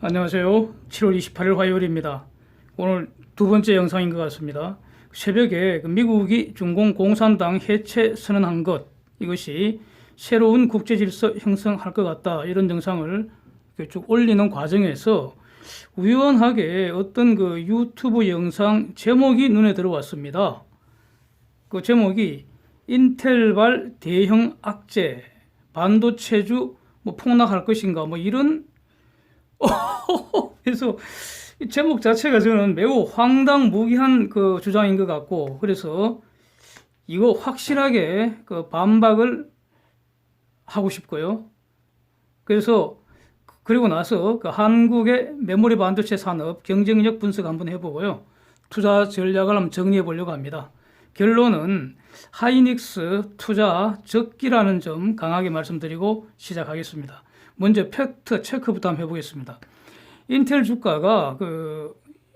안녕하세요. 7월 28일 화요일입니다. 오늘 두 번째 영상인 것 같습니다. 새벽에 미국이 중공 공산당 해체 선언한 것, 이것이 새로운 국제질서 형성할 것 같다, 이런 영상을 쭉 올리는 과정에서 우연하게 어떤 그 유튜브 영상 제목이 눈에 들어왔습니다. 그 제목이 인텔발 대형 악재, 반도체주 폭락할 것인가, 이런 그래서 이 제목 자체가 저는 매우 황당무계한 그 주장인 것 같고, 그래서 이거 확실하게 그 반박을 하고 싶고요. 그래서 그리고 나서 그 한국의 메모리 반도체 산업 경쟁력 분석 한번 해보고요. 투자 전략을 한번 정리해 보려고 합니다. 결론은 하이닉스 투자 적기라는 점 강하게 말씀드리고 시작하겠습니다. 먼저 팩트 체크부터 한번 해보겠습니다. 인텔 주가가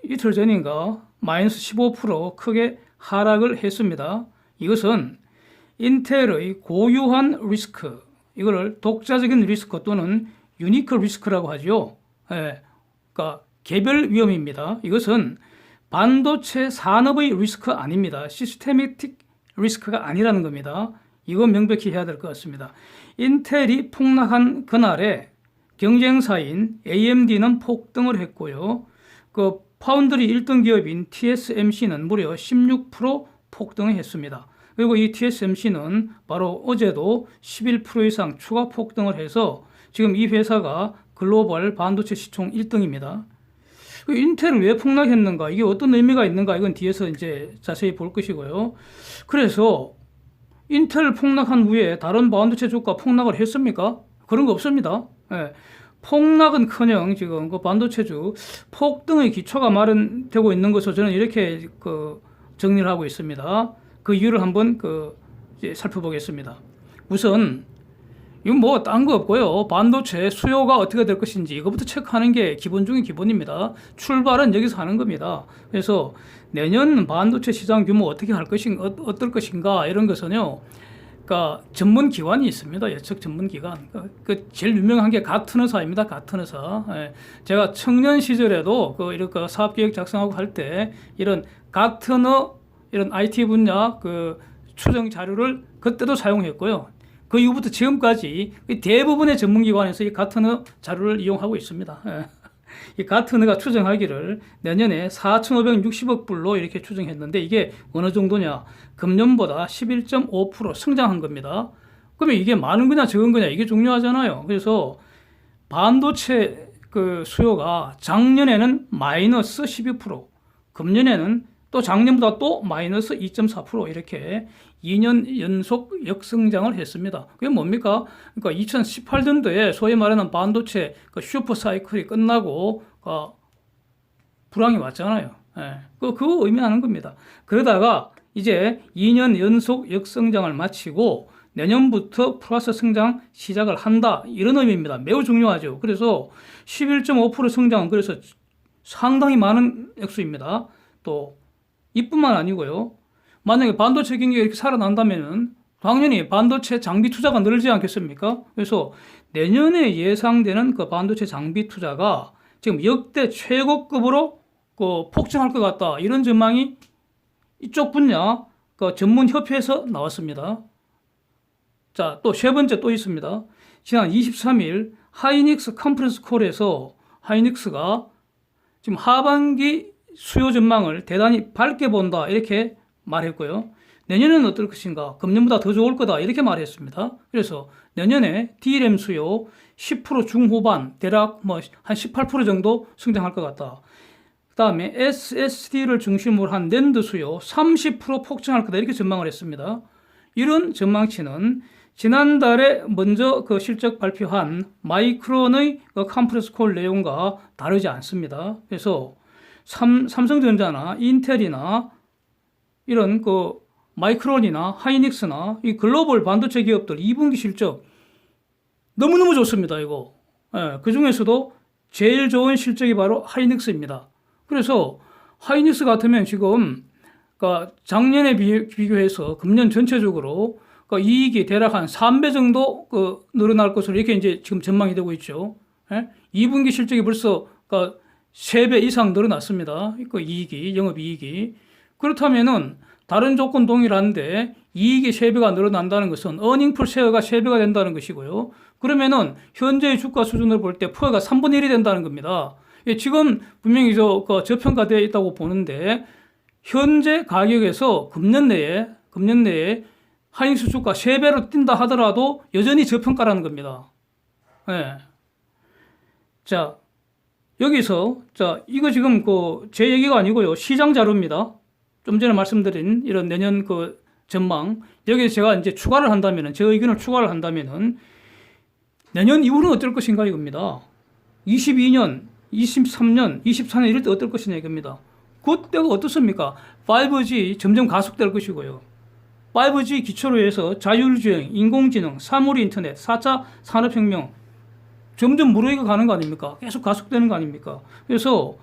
이틀 전인가 마이너스 15% 크게 하락을 했습니다. 이것은 인텔의 고유한 리스크, 이거를 독자적인 리스크 또는 유니크 리스크라고 하죠. 그러니까 개별 위험입니다. 이것은 반도체 산업의 리스크 아닙니다. 시스테미틱 리스크가 아니라는 겁니다. 이건 명백히 해야 될 것 같습니다. 인텔이 폭락한 그날에 경쟁사인 AMD는 폭등을 했고요. 그 파운드리 1등 기업인 TSMC는 무려 16% 폭등을 했습니다. 그리고 이 TSMC는 바로 어제도 11% 이상 추가 폭등을 해서 지금 이 회사가 글로벌 반도체 시총 1등입니다. 인텔은 왜 폭락했는가? 이게 어떤 의미가 있는가? 이건 뒤에서 이제 자세히 볼 것이고요. 그래서 인텔 폭락한 후에 다른 반도체 주가 폭락을 했습니까? 그런 거 없습니다. 폭락은커녕 지금 그 반도체주 폭등의 기초가 마련되고 있는 것으로 저는 이렇게 정리를 하고 있습니다. 그 이유를 한번 이제 살펴보겠습니다. 우선 이건 딴 거 없고요. 반도체 수요가 어떻게 될 것인지 이거부터 체크하는 게 기본 중의 기본입니다. 출발은 여기서 하는 겁니다. 그래서 내년 반도체 시장 규모 어떻게 할 것인가, 어떨 것인가, 이런 것은요, 그러니까 전문 기관이 있습니다. 예측 전문 기관. 그 제일 유명한 게 가트너사입니다. 가트너사. 제가 청년 시절에도 이렇게 사업 계획 작성하고 할 때 이런 가트너, 이런 IT 분야 추정 자료를 그때도 사용했고요. 그 이후부터 지금까지 대부분의 전문기관에서 이 가트너 자료를 이용하고 있습니다. 이 가트너가 추정하기를 내년에 4,560억 불로 이렇게 추정했는데, 이게 어느 정도냐? 금년보다 11.5% 성장한 겁니다. 그러면 이게 많은 거냐 적은 거냐, 이게 중요하잖아요. 그래서 반도체 수요가 작년에는 마이너스 12%, 금년에는 또 작년보다 또 마이너스 2.4% 이렇게 2년 연속 역성장을 했습니다. 그게 뭡니까? 그러니까 2018년도에 소위 말하는 반도체 슈퍼 사이클이 끝나고 불황이 왔잖아요. 그거 의미하는 겁니다. 그러다가 이제 2년 연속 역성장을 마치고 내년부터 플러스 성장 시작을 한다, 이런 의미입니다. 매우 중요하죠. 그래서 11.5% 성장은 그래서 상당히 많은 액수입니다. 또 이뿐만 아니고요. 만약에 반도체 경기가 이렇게 살아난다면은 당연히 반도체 장비 투자가 늘지 않겠습니까? 그래서 내년에 예상되는 반도체 장비 투자가 지금 역대 최고급으로 폭증할 것 같다, 이런 전망이 이쪽 분야 전문 협회에서 나왔습니다. 자, 또 세 번째 또 있습니다. 지난 23일 하이닉스 컨퍼런스 콜에서 하이닉스가 지금 하반기 수요 전망을 대단히 밝게 본다, 이렇게 말했고요. 내년에는 어떨 것인가? 금년보다 더 좋을 거다, 이렇게 말했습니다. 그래서 내년에 DRAM 수요 10% 중후반, 대략 한 18% 정도 성장할 것 같다. 그 다음에 SSD를 중심으로 한 낸드 수요 30% 폭증할 거다, 이렇게 전망을 했습니다. 이런 전망치는 지난달에 먼저 실적 발표한 마이크론의 컨퍼런스 콜 내용과 다르지 않습니다. 그래서 삼성전자나 인텔이나 이런 마이크론이나 하이닉스나 이 글로벌 반도체 기업들 2분기 실적 너무너무 좋습니다, 이거. 그 중에서도 제일 좋은 실적이 바로 하이닉스입니다. 그래서 하이닉스 같으면 지금 작년에 비교해서 금년 전체적으로 이익이 대략 한 3배 정도 늘어날 것으로 이렇게 이제 지금 전망이 되고 있죠. 예? 2분기 실적이 벌써 그러니까 3배 이상 늘어났습니다. 그 이익이, 영업이익이. 그렇다면은 다른 조건 동일한데 이익이 3배가 늘어난다는 것은 어닝 풀 쉐어가 3배가 된다는 것이고요. 그러면은 현재의 주가 수준을 볼 때 PER가 3분의 1이 된다는 겁니다. 예, 지금 분명히 저평가되어 있다고 보는데 현재 가격에서 금년 내에 하이닉스 주가 3배로 뛴다 하더라도 여전히 저평가라는 겁니다. 예. 자, 여기서 이거 지금 제 얘기가 아니고요. 시장 자료입니다. 좀 전에 말씀드린 이런 내년 전망. 여기서 제가 이제 추가를 한다면은, 제 의견을 추가를 한다면은 내년 이후는 어떨 것인가 이겁니다. 22년, 23년, 24년 이럴 때 어떨 것이냐 이겁니다. 그때가 어떻습니까? 5G 점점 가속될 것이고요. 5G 기초로 해서 자율주행, 인공지능, 사물 인터넷, 4차 산업혁명 점점 무르익어 가는 거 아닙니까? 계속 가속되는 거 아닙니까? 그래서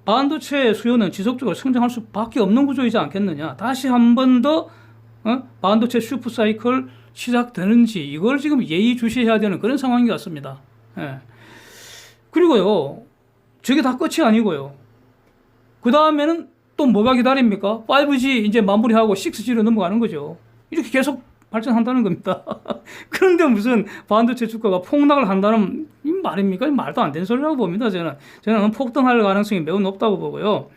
반도체 수요는 지속적으로 성장할 수밖에 없는 구조이지 않겠느냐. 다시 한 번 더 반도체 슈퍼 사이클 시작되는지 이걸 지금 예의주시해야 되는 그런 상황인 것 같습니다. 예. 그리고요, 저게 다 끝이 아니고요. 그 다음에는 또 뭐가 기다립니까? 5G 이제 마무리하고 6G로 넘어가는 거죠. 이렇게 계속 발전한다는 겁니다. 그런데 무슨 반도체 주가가 폭락을 한다는 말입니까? 말도 안 되는 소리라고 봅니다. 저는 폭등할 가능성이 매우 높다고 보고요.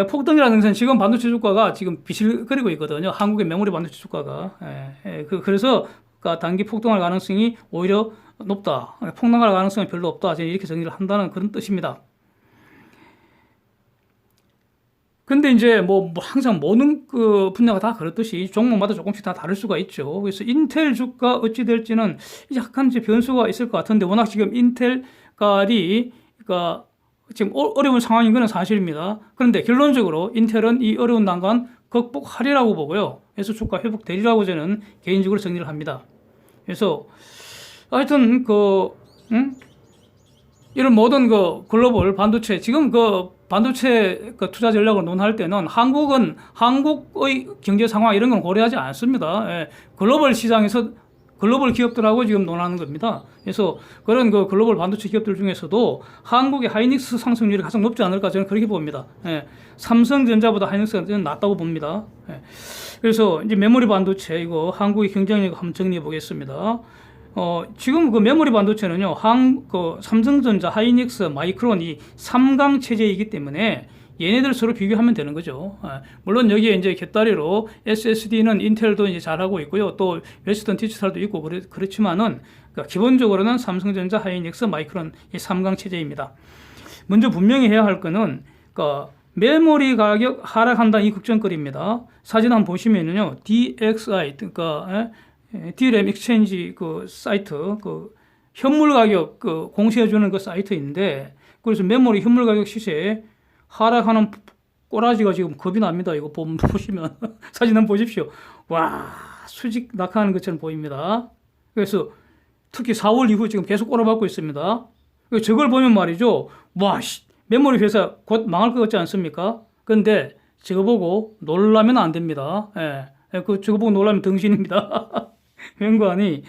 폭등이라는 것은 지금 반도체 주가가 지금 비실거리고 있거든요. 한국의 메모리 반도체 주가가. 그래서 단기 폭등할 가능성이 오히려 높다. 폭락할 가능성이 별로 없다. 저는 이렇게 정리를 한다는 그런 뜻입니다. 근데 이제 항상 모든 분야가 다 그렇듯이 종목마다 조금씩 다 다를 수가 있죠. 그래서 인텔 주가 어찌 될지는 약간 이제 변수가 있을 것 같은데 워낙 지금 인텔가리 지금 어려운 상황인 것은 사실입니다. 그런데 결론적으로 인텔은 이 어려운 난관 극복하리라고 보고요. 그래서 주가 회복되리라고 저는 개인적으로 정리를 합니다. 그래서 하여튼 이런 모든 글로벌 반도체 지금 반도체 투자 전략을 논할 때는 한국의 경제 상황 이런 건 고려하지 않습니다. 예, 글로벌 시장에서 글로벌 기업들하고 지금 논하는 겁니다. 그래서 그런 글로벌 반도체 기업들 중에서도 한국의 하이닉스 상승률이 가장 높지 않을까 저는 그렇게 봅니다. 예, 삼성전자보다 하이닉스가 저는 낫다고 봅니다. 예, 그래서 이제 메모리 반도체 이거 한국의 경쟁력 한번 정리해 보겠습니다. 지금 메모리 반도체는요, 삼성전자, 하이닉스, 마이크론 이 3강 체제이기 때문에 얘네들 서로 비교하면 되는 거죠. 물론 여기에 이제 곁다리로 SSD는 인텔도 이제 잘하고 있고요. 또 웨스턴 디지털도 있고 그렇지만은 기본적으로는 삼성전자, 하이닉스, 마이크론 이 3강 체제입니다. 먼저 분명히 해야 할 거는 메모리 가격 하락한다는 이 걱정거리입니다. 사진 한번 보시면은요, DXI, DRAM 익스체인지 사이트, 현물 가격 공시해주는 사이트인데, 그래서 메모리 현물 가격 시세 하락하는 꼬라지가 지금 겁이 납니다. 이거 보시면. 사진 한번 보십시오. 와, 수직 낙하하는 것처럼 보입니다. 그래서 특히 4월 이후 지금 계속 꼬라박고 있습니다. 저걸 보면 말이죠. 와, 메모리 회사 곧 망할 것 같지 않습니까? 그런데 저거 보고 놀라면 안 됩니다. 예. 저거 보고 놀라면 등신입니다. 연관이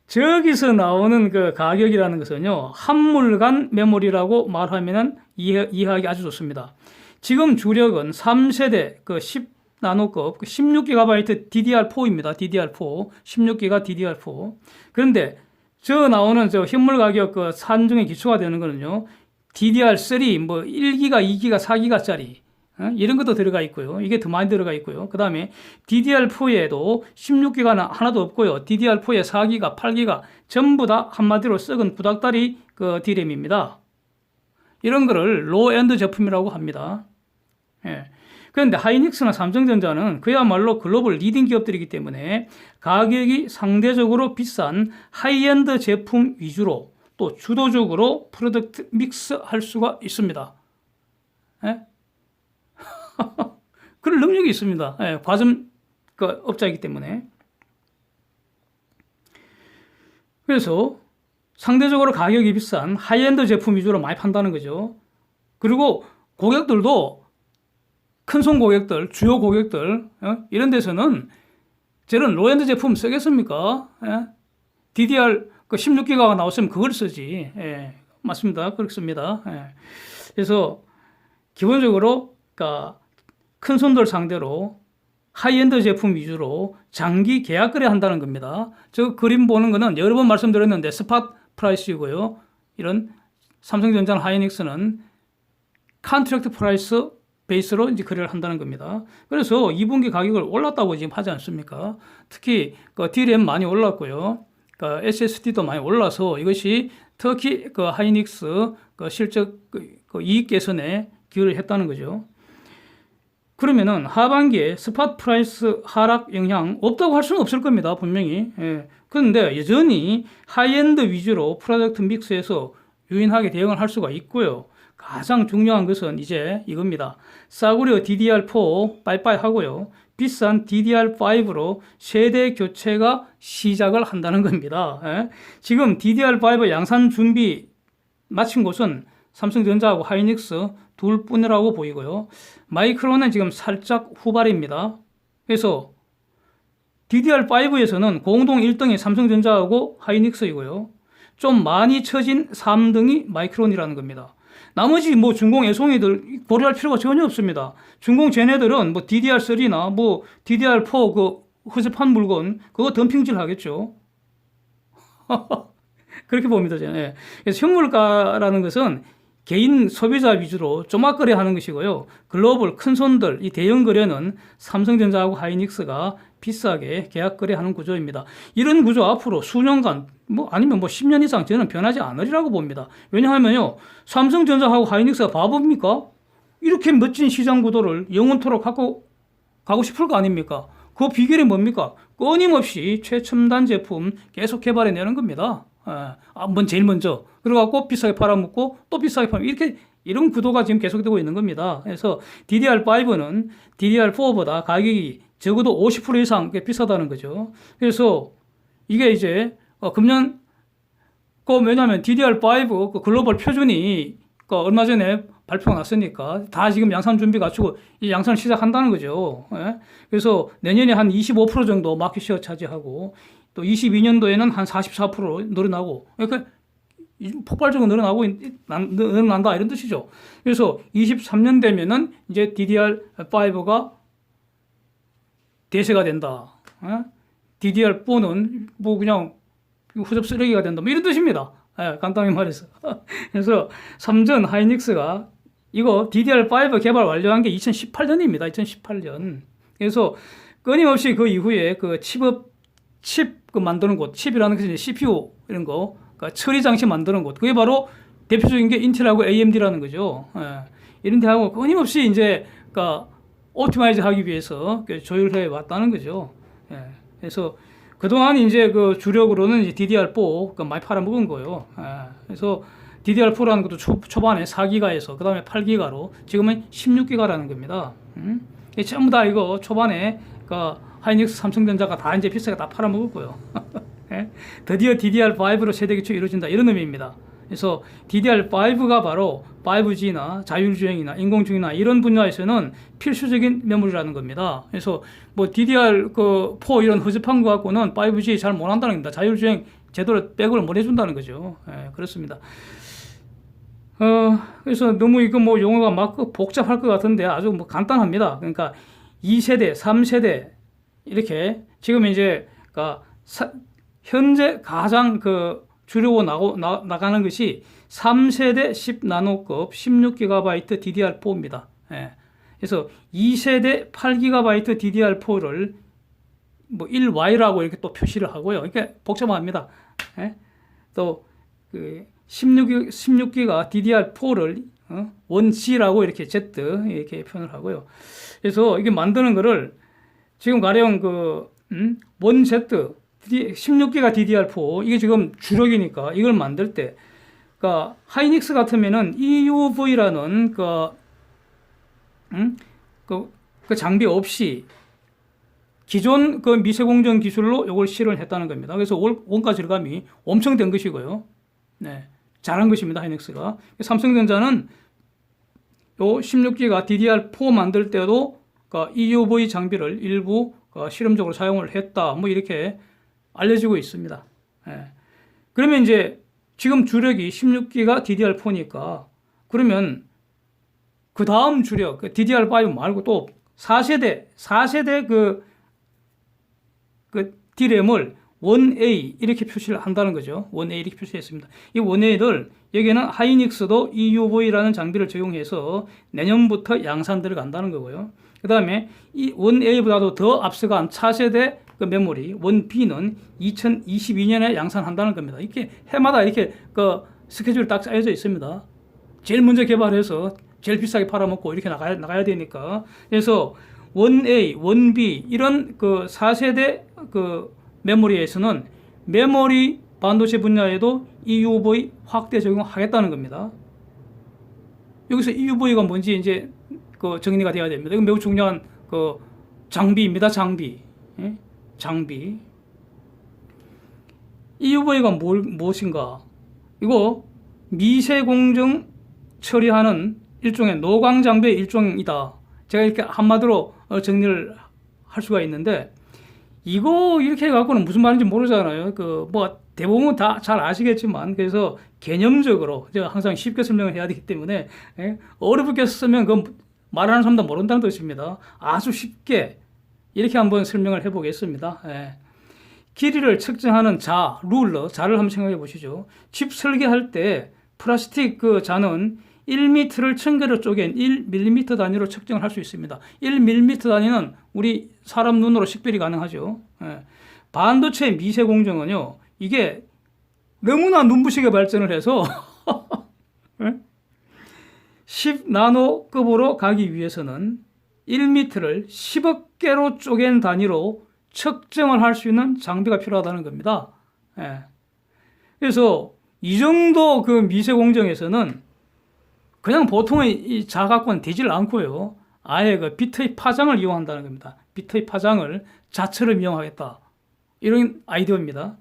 저기서 나오는 가격이라는 것은요, 한물간 메모리라고 말하면 이해하기 아주 좋습니다. 지금 주력은 3세대 10나노급 16GB DDR4입니다. DDR4 16GB DDR4. 그런데 나오는 현물 가격 산정의 기초가 되는 거는요, DDR3 1GB, 2GB, 4GB짜리 이런 것도 들어가 있고요. 이게 더 많이 들어가 있고요. 그 다음에 DDR4에도 16기가는 하나도 없고요. DDR4에 4기가, 8기가 전부 다 한마디로 썩은 구닥다리 DRAM입니다. 이런 거를 로엔드 제품이라고 합니다. 예. 그런데 하이닉스나 삼성전자는 그야말로 글로벌 리딩 기업들이기 때문에 가격이 상대적으로 비싼 하이엔드 제품 위주로 또 주도적으로 프로덕트 믹스 할 수가 있습니다. 예? 그럴 능력이 있습니다. 예, 과점 업자이기 때문에. 그래서 상대적으로 가격이 비싼 하이엔드 제품 위주로 많이 판다는 거죠. 그리고 고객들도 큰손 고객들, 주요 고객들 이런 데서는 저런 로엔드 제품 쓰겠습니까? 예? DDR 16기가가 나왔으면 그걸 쓰지. 예. 맞습니다. 그렇습니다. 예. 그래서 기본적으로 그러니까 큰 손들 상대로 하이엔드 제품 위주로 장기 계약 거래한다는 겁니다. 저 그림 보는 거는 여러 번 말씀드렸는데 스팟 프라이스이고요. 이런 삼성전자나 하이닉스는 컨트랙트 프라이스 베이스로 이제 거래를 한다는 겁니다. 그래서 2분기 가격을 올랐다고 지금 하지 않습니까? 특히 그 DRAM 많이 올랐고요. 그 SSD도 많이 올라서 이것이 특히 그 하이닉스 그 실적 그 이익 개선에 기여를 했다는 거죠. 그러면은 하반기에 스팟 프라이스 하락 영향 없다고 할 수는 없을 겁니다. 분명히. 예. 그런데 여전히 하이엔드 위주로 프로덕트 믹스에서 유인하게 대응을 할 수가 있고요. 가장 중요한 것은 이제 이겁니다. 싸구려 DDR4 빠이빠이 하고요. 비싼 DDR5로 세대 교체가 시작을 한다는 겁니다. 예. 지금 DDR5 양산 준비 마친 곳은 삼성전자하고 하이닉스 둘뿐이라고 보이고요. 마이크론은 지금 살짝 후발입니다. 그래서 DDR5에서는 공동 1등이 삼성전자하고 하이닉스이고요. 좀 많이 처진 3등이 마이크론이라는 겁니다. 나머지 뭐 중공 애송이들 고려할 필요가 전혀 없습니다. 중공 쟤네들은 뭐 DDR3나 뭐 DDR4 그 허접한 물건 그거 덤핑질 하겠죠. 그렇게 봅니다, 저는. 그래서 현물가라는 것은 개인 소비자 위주로 조막거래 하는 것이고요. 글로벌 큰 손들, 이 대형 거래는 삼성전자하고 하이닉스가 비싸게 계약 거래하는 구조입니다. 이런 구조 앞으로 수년간, 뭐 아니면 뭐 10년 이상 저는 변하지 않으리라고 봅니다. 왜냐하면요, 삼성전자하고 하이닉스가 바보입니까? 이렇게 멋진 시장 구도를 영원토록 갖고 가고 싶을 거 아닙니까? 그 비결이 뭡니까? 끊임없이 최첨단 제품 계속 개발해내는 겁니다. 제일 먼저. 그래갖고 비싸게 팔아먹고 또 비싸게 팔고 이런 구도가 지금 계속되고 있는 겁니다. 그래서 DDR5는 DDR4보다 가격이 적어도 50% 이상 비싸다는 거죠. 그래서 이게 이제 금년 왜냐하면 DDR5 그 글로벌 표준이 얼마 전에 발표가 났으니까 다 지금 양산 준비 갖추고 이 양산을 시작한다는 거죠. 그래서 내년에 한 25% 정도 마켓시어 차지하고 또 22년도에는 한 44% 늘어나고 그러니까 폭발적으로 늘어난다 이런 뜻이죠. 그래서 23년 되면은 이제 DDR5가 대세가 된다. DDR4는 뭐 그냥 후접 쓰레기가 된다. 뭐 이런 뜻입니다. 간단히 말해서. 그래서 삼전 하이닉스가 이거 DDR5 개발 완료한 게 2018년입니다. 2018년. 그래서 끊임없이 그 이후에 그 칩 만드는 곳, 칩이라는 것은 CPU 이런 거, 그러니까 처리 장치 만드는 곳. 그게 바로 대표적인 게 인텔하고 AMD라는 거죠. 이런 데하고 끊임없이 이제 그러니까 옵티마이즈 하기 위해서 조율해 왔다는 거죠. 그래서 그동안 이제 그 주력으로는 이제 DDR4 많이 팔아먹은 거예요. 그래서 DDR4라는 것도 초반에 4기가에서 그 다음에 8기가로 지금은 16기가라는 겁니다. 전부 다 이거 초반에 하이닉스 삼성전자가 다 이제 비싸게 다 팔아먹었고요. 드디어 DDR5로 세대 교체 이루어진다 이런 의미입니다. 그래서 DDR5가 바로 5G나 자율주행이나 인공지능이나 이런 분야에서는 필수적인 메모리라는 겁니다. 그래서 뭐 DDR4 이런 허접한 거 갖고는 5G 잘 못한다는 겁니다. 자율주행 제대로 백업을 못 해준다는 거죠. 그렇습니다. 그래서 너무 이거 뭐 용어가 막 복잡할 것 같은데 아주 뭐 간단합니다. 그러니까 2세대, 3세대 이렇게 지금 이제 현재 가장 주려고 나가는 것이 3세대 10나노급 16GB DDR4입니다. 그래서 2세대 8GB DDR4를 뭐 1Y라고 이렇게 또 표시를 하고요. 이렇게 복잡합니다. 또 16기가 DDR4를 1G라고 이렇게 Z 이렇게 표현을 하고요. 그래서 이게 만드는 거를 지금 가령 1Z 16기가 DDR4 이게 지금 주력이니까 이걸 만들 때 하이닉스 같으면은 EUV라는 그 장비 없이 기존 미세공정 기술로 이걸 실현을 했다는 겁니다. 그래서 원가 절감이 엄청 된 것이고요. 잘한 것입니다. 하이닉스가. 삼성전자는 요 16기가 DDR4 만들 때도 EUV 장비를 일부 실험적으로 사용을 했다. 뭐 이렇게 알려지고 있습니다. 그러면 이제 지금 주력이 16기가 DDR4니까 그러면 그 다음 주력 그 DDR5 말고 또 4세대 그 D램을 1A 이렇게 표시를 한다는 거죠. 1A 이렇게 표시했습니다. 이 1A를 여기에는 하이닉스도 EUV라는 장비를 적용해서 내년부터 양산 들어간다는 거고요. 그 다음에 이 1A보다도 더 앞서간 차세대 그 메모리 1B는 2022년에 양산한다는 겁니다. 이렇게 해마다 이렇게 그 스케줄이 딱 짜여져 있습니다. 제일 먼저 개발해서 제일 비싸게 팔아먹고 이렇게 나가야 되니까. 그래서 1A, 1B 이런 그 4세대 그 메모리에서는 메모리 반도체 분야에도 EUV 확대 적용하겠다는 겁니다. 여기서 EUV가 뭔지 이제 그 정리가 되어야 됩니다. 이건 매우 중요한 그 장비입니다. 장비. 예? 장비. EUV가 무엇인가? 이거 미세 공정 처리하는 일종의 노광 장비의 일종이다. 제가 이렇게 한마디로 정리를 할 수가 있는데, 이거 이렇게 해갖고는 무슨 말인지 모르잖아요. 뭐 대부분 다 잘 아시겠지만, 그래서 개념적으로 제가 항상 쉽게 설명을 해야 되기 때문에, 어렵게 쓰면 그 말하는 사람도 모른다는 뜻입니다. 아주 쉽게 이렇게 한번 설명을 해보겠습니다. 길이를 측정하는 룰러, 자를 한번 생각해 보시죠. 집 설계할 때 플라스틱 그 자는 1m를 1000개로 쪼갠 1mm 단위로 측정을 할 수 있습니다. 1mm 단위는 우리 사람 눈으로 식별이 가능하죠. 반도체 미세 공정은요, 이게 너무나 눈부시게 발전을 해서 10나노급으로 가기 위해서는 1m를 10억 개로 쪼갠 단위로 측정을 할 수 있는 장비가 필요하다는 겁니다. 그래서 이 정도 그 미세 공정에서는 그냥 보통의 이 자 갖고는 되질 않고요. 아예 그 비트의 파장을 이용한다는 겁니다. 비트의 파장을 자처럼 이용하겠다. 이런 아이디어입니다.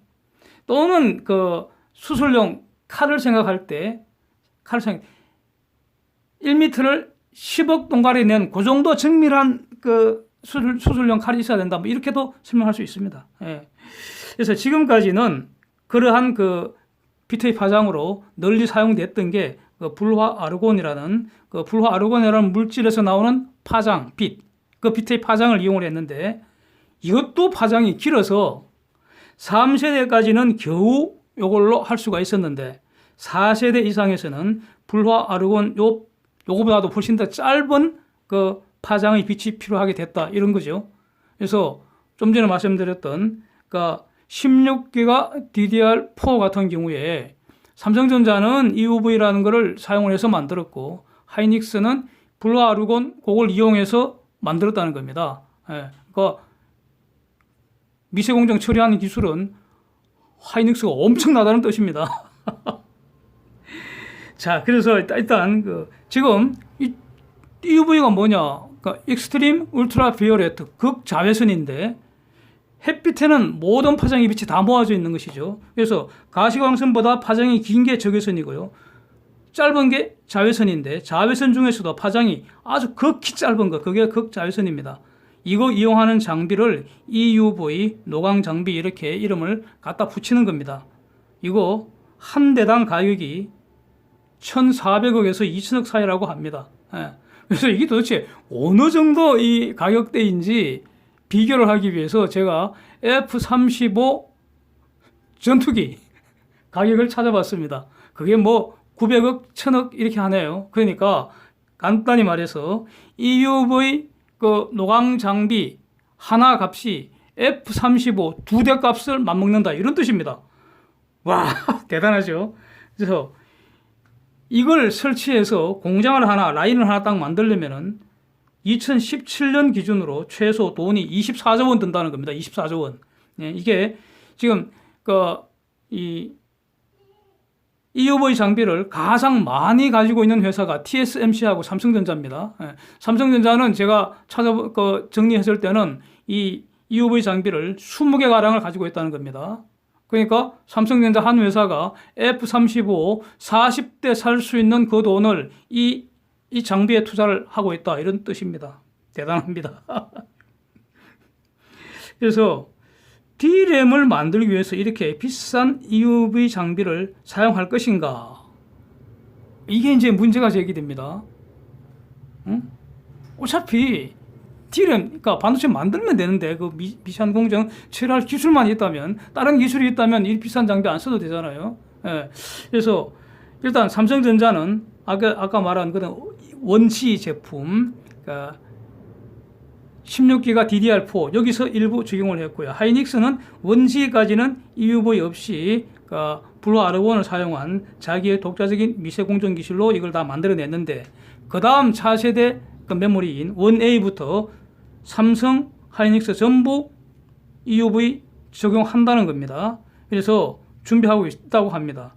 또는 그 수술용 칼을 생각할 때 1m를 10억 동가리 낸 그 정도 정밀한 그 수술용 칼이 있어야 된다. 뭐 이렇게도 설명할 수 있습니다. 그래서 지금까지는 그러한 그 비트의 파장으로 널리 사용됐던 게 그 불화아르곤이라는 물질에서 나오는 파장, 그 비트의 파장을 이용을 했는데, 이것도 파장이 길어서 3세대까지는 겨우 이걸로 할 수가 있었는데 4세대 이상에서는 불화아르곤 요거보다도 훨씬 더 짧은 그 파장의 빛이 필요하게 됐다, 이런 거죠. 그래서 좀 전에 말씀드렸던 그러니까 16기가 DDR4 같은 경우에 삼성전자는 EUV라는 것을 사용을 해서 만들었고, 하이닉스는 불화아르곤 그걸 이용해서 만들었다는 겁니다. 그러니까 미세공정 처리하는 기술은 하이닉스가 엄청나다는 뜻입니다. 자, 그래서 일단 지금 이 EUV가 뭐냐? 그러니까 익스트림 울트라 비오레트 극자외선인데, 햇빛에는 모든 파장의 빛이 다 모아져 있는 것이죠. 그래서 가시광선보다 파장이 긴 게 적외선이고요. 짧은 게 자외선인데, 자외선 중에서도 파장이 아주 극히 짧은 거, 그게 극자외선입니다. 이거 이용하는 장비를 EUV, 노광 장비 이렇게 이름을 갖다 붙이는 겁니다. 이거 한 대당 가격이 1,400억에서 2,000억 사이라고 합니다. 그래서 이게 도대체 어느 정도 이 가격대인지 비교를 하기 위해서 제가 F-35 전투기 가격을 찾아봤습니다. 그게 뭐 900억, 1000억 이렇게 하네요. 그러니까 간단히 말해서 EUV 그 노광 장비 하나 값이 F-35 두 대 값을 맞먹는다, 이런 뜻입니다. 와, 대단하죠. 그래서 이걸 설치해서 공장을 하나, 라인을 하나 딱 만들려면은 2017년 기준으로 최소 돈이 24조 원 든다는 겁니다. 24조 원. 이게 지금 이 EUV 장비를 가장 많이 가지고 있는 회사가 TSMC하고 삼성전자입니다. 삼성전자는 제가 정리했을 때는 이 EUV 장비를 20개 가량을 가지고 있다는 겁니다. 그러니까 삼성전자 한 회사가 F-35 40대 살 수 있는 그 돈을 이 장비에 투자를 하고 있다, 이런 뜻입니다. 대단합니다. 그래서 D램을 만들기 위해서 이렇게 비싼 EUV 장비를 사용할 것인가? 이게 이제 문제가 제기됩니다. 응? 어차피 D램, 그러니까 반도체 만들면 되는데 그 미세한 공정 처리할 기술만 있다면, 다른 기술이 있다면 이 비싼 장비 안 써도 되잖아요. 예. 그래서 일단 삼성전자는 아까 말한 그런 원시 제품, 그러니까 16기가 DDR4 여기서 일부 적용을 했고요. 하이닉스는 원시까지는 EUV 없이 그러니까 블루 아르곤을 사용한 자기의 독자적인 미세 공정 기술로 이걸 다 만들어냈는데, 그 다음 차세대 그 메모리인 1A부터 삼성, 하이닉스 전부 EUV 적용한다는 겁니다. 그래서 준비하고 있다고 합니다.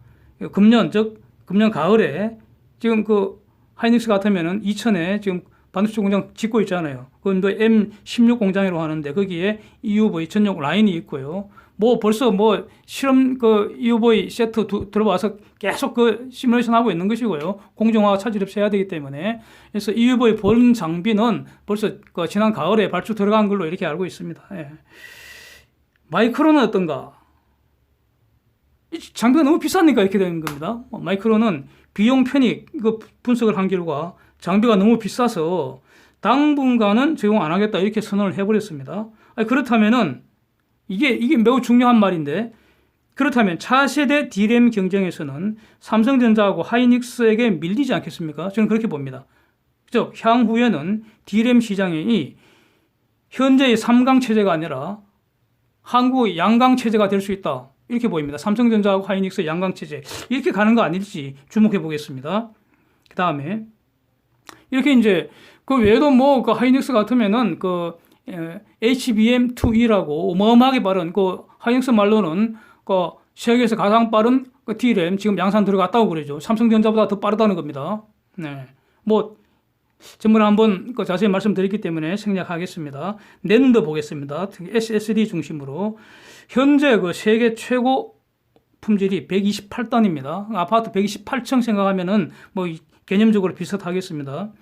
금년 가을에 지금 그 하이닉스 같으면은 이천에 지금 반도체 공장 짓고 있잖아요. 그건 또 M16 공장이라고 하는데 거기에 EUV 전용 라인이 있고요. 뭐 벌써 뭐 실험 그 EUV 세트 들어와서 계속 그 시뮬레이션 하고 있는 것이고요. 공정화가 차질 없이 해야 되기 때문에. 그래서 EUV 본 장비는 벌써 그 지난 가을에 발주 들어간 걸로 이렇게 알고 있습니다. 예. 마이크론은 어떤가? 이 장비가 너무 비싸니까 이렇게 되는 겁니다. 마이크론은 비용 편익 그 분석을 한 결과 장비가 너무 비싸서 당분간은 적용 안 하겠다 이렇게 선언을 해버렸습니다. 그렇다면은 이게 매우 중요한 말인데, 그렇다면 차세대 D램 경쟁에서는 삼성전자하고 하이닉스에게 밀리지 않겠습니까? 저는 그렇게 봅니다. 즉 향후에는 D램 시장이 현재의 3강 체제가 아니라 한국의 양강 체제가 될 수 있다 이렇게 보입니다. 삼성전자하고 하이닉스 양강 체제 이렇게 가는 거 아닐지 주목해 보겠습니다. 그 다음에 이렇게 이제 그 외에도 뭐 그 하이닉스 같으면은 그 HBM2E라고 어마어마하게 빠른 그 하이닉스 말로는 그 세계에서 가장 빠른 그 D램 지금 양산 들어갔다고 그러죠. 삼성전자보다 더 빠르다는 겁니다. 네. 뭐 전번에 한번 그 자세히 말씀드렸기 때문에 생략하겠습니다. 낸드 보겠습니다. 특히 SSD 중심으로 현재 그 세계 최고 품질이 128단입니다. 아파트 128층 생각하면은 뭐 개념적으로 비슷하겠습니다.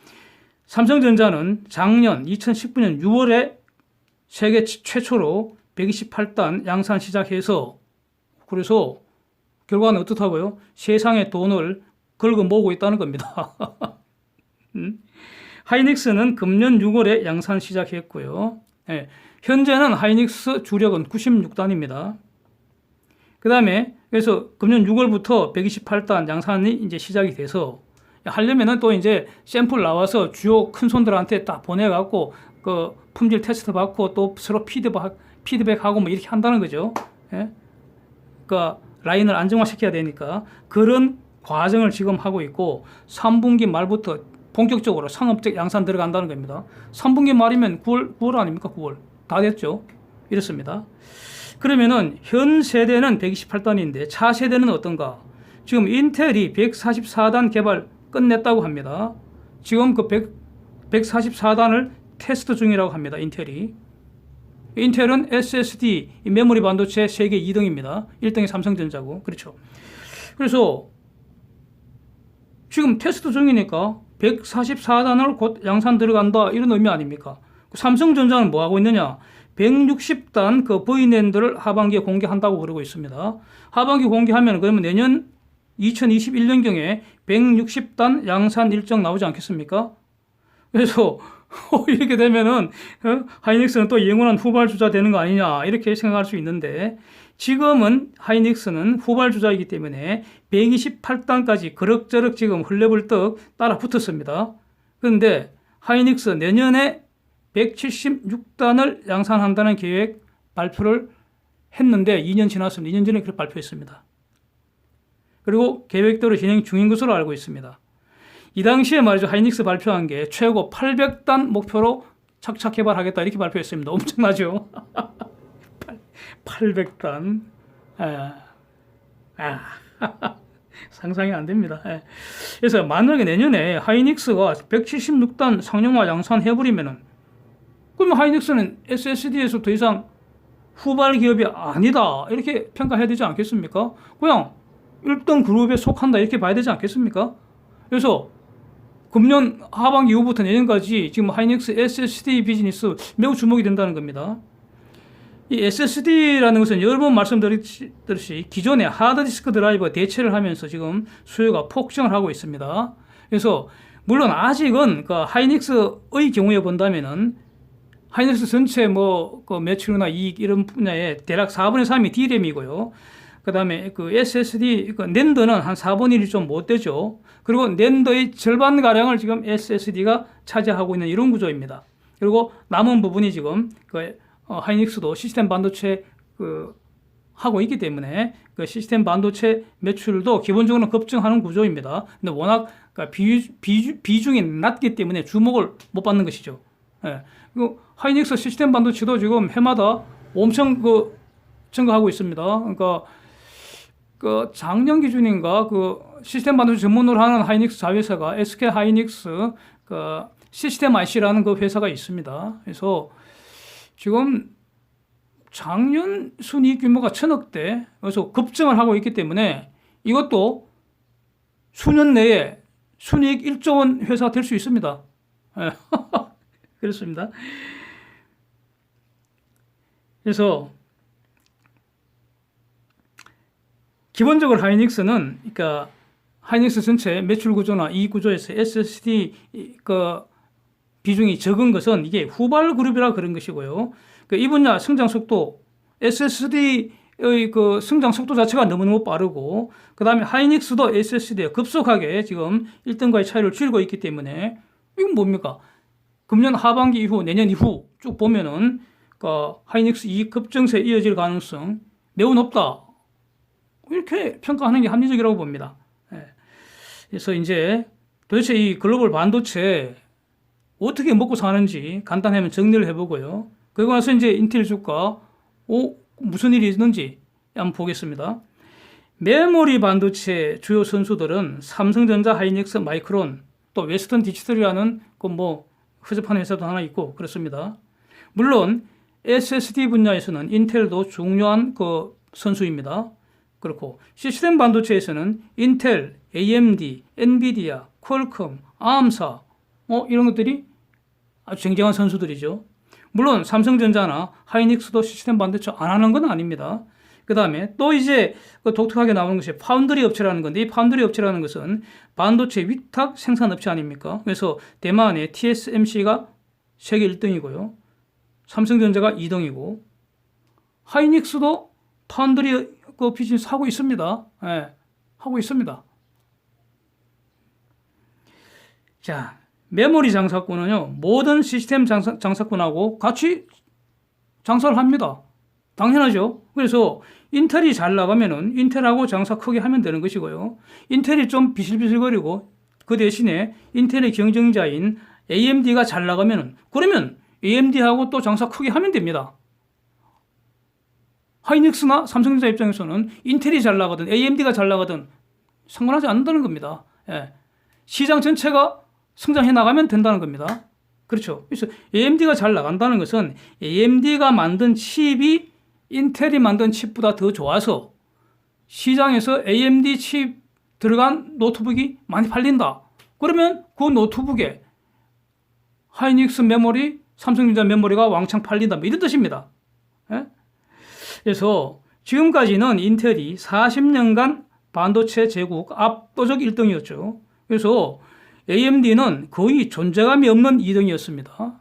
삼성전자는 작년 2019년 6월에 세계 최초로 128단 양산 시작해서, 그래서 결과는 어떻다고요? 세상의 돈을 긁어 모으고 있다는 겁니다. 하이닉스는 금년 6월에 양산 시작했고요. 네, 현재는 하이닉스 주력은 96단입니다. 그 다음에 그래서 금년 6월부터 128단 양산이 이제 시작이 돼서 하려면은 또 이제 샘플 나와서 주요 큰 손들한테 딱 보내갖고 그 품질 테스트 받고 또 서로 피드백하고 뭐 이렇게 한다는 거죠. 예? 그러니까 라인을 안정화시켜야 되니까 그런 과정을 지금 하고 있고 3분기 말부터 본격적으로 상업적 양산 들어간다는 겁니다. 3분기 말이면 9월 아닙니까? 9월. 다 됐죠. 이렇습니다. 그러면은 현 세대는 128단인데 차세대는 어떤가? 지금 인텔이 144단 개발 끝냈다고 합니다. 지금 그 144단을 테스트 중이라고 합니다. 인텔은 SSD 메모리 반도체 세계 2등입니다. 1등이 삼성전자고. 그렇죠. 그래서 지금 테스트 중이니까 144단을 곧 양산 들어간다 이런 의미 아닙니까? 삼성전자는 뭐 하고 있느냐? 160단 그 V낸드를 하반기에 공개한다고 그러고 있습니다. 하반기 공개하면 그러면 내년 2021년경에 160단 양산 일정 나오지 않겠습니까? 그래서 이렇게 되면은 하이닉스는 또 영원한 후발주자 되는 거 아니냐 이렇게 생각할 수 있는데, 지금은 하이닉스는 후발주자이기 때문에 128단까지 그럭저럭 지금 헐레벌떡 따라 붙었습니다. 그런데 하이닉스 내년에 176단을 양산한다는 계획 발표를 했는데 2년 지났습니다. 2년 전에 그렇게 발표했습니다. 그리고 계획대로 진행 중인 것으로 알고 있습니다. 이 당시에 말이죠. 하이닉스 발표한 게 최고 800단 목표로 착착 개발하겠다 이렇게 발표했습니다. 엄청나죠? 800단. 상상이 안 됩니다. 그래서 만약에 내년에 하이닉스가 176단 상용화 양산해버리면은, 그러면 하이닉스는 SSD에서 더 이상 후발 기업이 아니다 이렇게 평가해야 되지 않겠습니까? 그냥 1등 그룹에 속한다 이렇게 봐야 되지 않겠습니까? 그래서 금년 하반기 이후부터 내년까지 지금 하이닉스 SSD 비즈니스 매우 주목이 된다는 겁니다. 이 SSD라는 것은 여러 번 말씀드렸듯이 기존의 하드디스크 드라이버 대체를 하면서 지금 수요가 폭증을 하고 있습니다. 그래서 물론 아직은 그 하이닉스의 경우에 본다면은 하이닉스 전체 그 매출이나 이익 이런 분야에 대략 4분의 3이 D램이고요. 그 다음에 그 SSD, 그 낸더는 한 4분의 1이 좀 못 되죠. 그리고 낸더의 절반가량을 지금 SSD가 차지하고 있는 이런 구조입니다. 그리고 남은 부분이 지금 하이닉스도 시스템 반도체 하고 있기 때문에 그 시스템 반도체 매출도 기본적으로 급증하는 구조입니다. 근데 워낙 비중이 낮기 때문에 주목을 못 받는 것이죠. 예. 그리고 하이닉스 시스템 반도체도 지금 해마다 엄청 증가하고 있습니다. 그러니까 작년 기준인가 시스템 반도체 전문으로 하는 하이닉스 자회사가 SK 하이닉스 시스템 IC라는 그 회사가 있습니다. 그래서 지금 작년 순이익 규모가 1,000억대, 그래서 급증을 하고 있기 때문에 이것도 수년 내에 순이익 1조 원 회사가 될 수 있습니다. 그렇습니다. 그래서 기본적으로 하이닉스는 그러니까 하이닉스 전체 매출 구조나 이익 구조에서 SSD 비중이 적은 것은 이게 후발 그룹이라 그런 것이고요. 이 분야 성장 속도, SSD의 성장 속도 자체가 너무너무 빠르고, 그 다음에 하이닉스도 SSD에 급속하게 지금 1등과의 차이를 줄이고 있기 때문에, 이건 뭡니까? 금년 하반기 이후, 내년 이후 쭉 보면은, 하이닉스 이익 급증세에 이어질 가능성 매우 높다. 이렇게 평가하는 게 합리적이라고 봅니다. 그래서 이제 도대체 이 글로벌 반도체 어떻게 먹고 사는지 간단하게 정리를 해보고요. 그리고 나서 이제 인텔 주가 무슨 일이 있는지 한번 보겠습니다. 메모리 반도체 주요 선수들은 삼성전자, 하이닉스, 마이크론, 또 웨스턴 디지털이라는 허접한 회사도 하나 있고 그렇습니다. 물론 SSD 분야에서는 인텔도 중요한 선수입니다. 그렇고 시스템 반도체에서는 인텔, AMD, 엔비디아, 퀄컴, 암사 이런 것들이 아주 쟁쟁한 선수들이죠. 물론 삼성전자나 하이닉스도 시스템 반도체 안 하는 건 아닙니다. 그 다음에 또 이제 독특하게 나오는 것이 파운드리 업체라는 건데, 이 파운드리 업체라는 것은 반도체 위탁 생산 업체 아닙니까? 그래서 대만의 TSMC가 세계 1등이고요. 삼성전자가 2등이고, 하이닉스도 파운드리 비즈니스 하고 있습니다. 하고 있습니다. 자, 메모리 장사꾼은요, 모든 시스템 장사꾼하고 같이 장사를 합니다. 당연하죠. 그래서 인텔이 잘 나가면은 인텔하고 장사 크게 하면 되는 것이고요. 인텔이 좀 비실비실거리고 그 대신에 인텔의 경쟁자인 AMD가 잘 나가면은 그러면 AMD하고 또 장사 크게 하면 됩니다. 하이닉스나 삼성전자 입장에서는 인텔이 잘 나가든 AMD가 잘 나가든 상관하지 않는다는 겁니다. 시장 전체가 성장해 나가면 된다는 겁니다. 그렇죠. 그래서 AMD가 잘 나간다는 것은 AMD가 만든 칩이 인텔이 만든 칩보다 더 좋아서 시장에서 AMD 칩 들어간 노트북이 많이 팔린다. 그러면 그 노트북에 하이닉스 메모리, 삼성전자 메모리가 왕창 팔린다. 이런 뜻입니다. 그래서 지금까지는 인텔이 40년간 반도체 제국 압도적 1등이었죠. 그래서 AMD는 거의 존재감이 없는 2등이었습니다.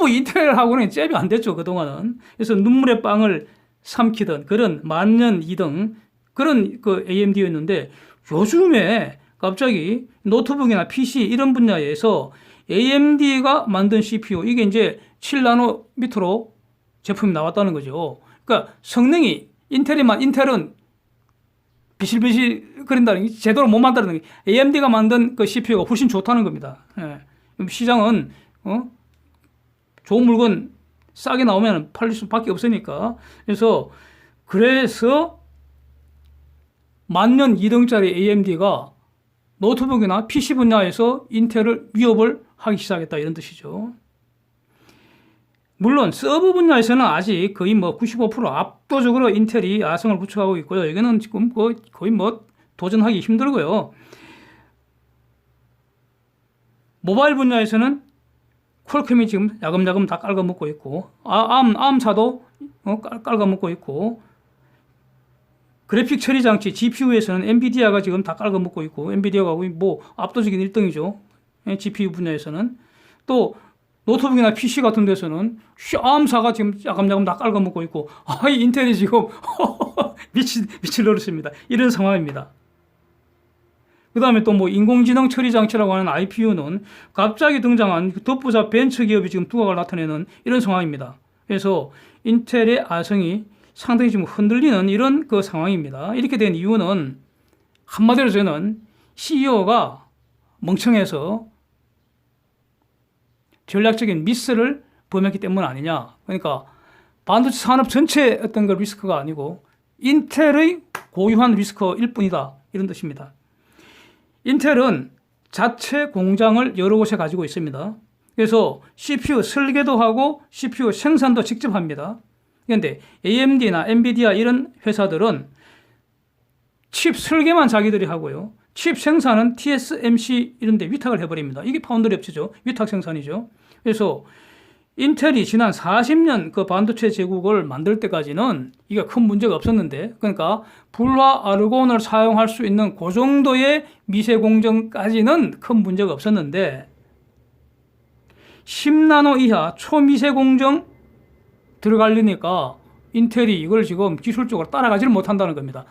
인텔하고는 잽이 안 됐죠, 그동안은. 그래서 눈물의 빵을 삼키던 그런 만년 2등, 그런 AMD였는데, 요즘에 갑자기 노트북이나 PC 이런 분야에서 AMD가 만든 CPU, 이게 이제 7나노미터로 제품이 나왔다는 거죠. 그러니까 성능이 인텔은 비실비실 거린다는 게 제대로 못 만들는 게 AMD가 만든 CPU가 훨씬 좋다는 겁니다. 시장은 좋은 물건 싸게 나오면 팔릴 수밖에 없으니까. 그래서 만년 2등짜리 AMD가 노트북이나 PC 분야에서 인텔을 위협을 하기 시작했다, 이런 뜻이죠. 물론 서버 분야에서는 아직 거의 95% 압도적으로 인텔이 아성을 구축하고 있고요. 이거는 지금 거의 도전하기 힘들고요. 모바일 분야에서는 퀄컴이 지금 야금야금 다 깔아먹고 있고, 암사도 깔아먹고 있고, 그래픽 처리 장치 GPU에서는 엔비디아가 지금 다 깔아먹고 있고, 엔비디아가 뭐 압도적인 1등이죠. GPU 분야에서는. 또 노트북이나 PC 같은 데서는 암사가 지금 야금야금 다 깔아먹고 있고, 이 인텔이 지금 미칠 노릇입니다. 이런 상황입니다. 그 다음에 또 뭐 인공지능 처리 장치라고 하는 IPU는 갑자기 등장한 덧부자 벤처 기업이 지금 두각을 나타내는 이런 상황입니다. 그래서 인텔의 아성이 상당히 지금 흔들리는 이런 그 상황입니다. 이렇게 된 이유는 한마디로 저는 CEO가 멍청해서 전략적인 미스를 범했기 때문 아니냐. 그러니까 반도체 산업 전체의 어떤 그 리스크가 아니고 인텔의 고유한 리스크일 뿐이다. 이런 뜻입니다. 인텔은 자체 공장을 여러 곳에 가지고 있습니다. 그래서 CPU 설계도 하고 CPU 생산도 직접 합니다. 그런데 AMD나 엔비디아 이런 회사들은 칩 설계만 자기들이 하고요. 칩 생산은 TSMC 이런 데 위탁을 해버립니다. 이게 파운드리 업체죠. 위탁 생산이죠. 그래서 인텔이 지난 40년 그 반도체 제국을 만들 때까지는 이게 큰 문제가 없었는데, 그러니까 불화 아르곤을 사용할 수 있는 그 정도의 미세 공정까지는 큰 문제가 없었는데 10나노 이하 초미세 공정 들어가려니까 인텔이 이걸 지금 기술적으로 따라가지를 못한다는 겁니다.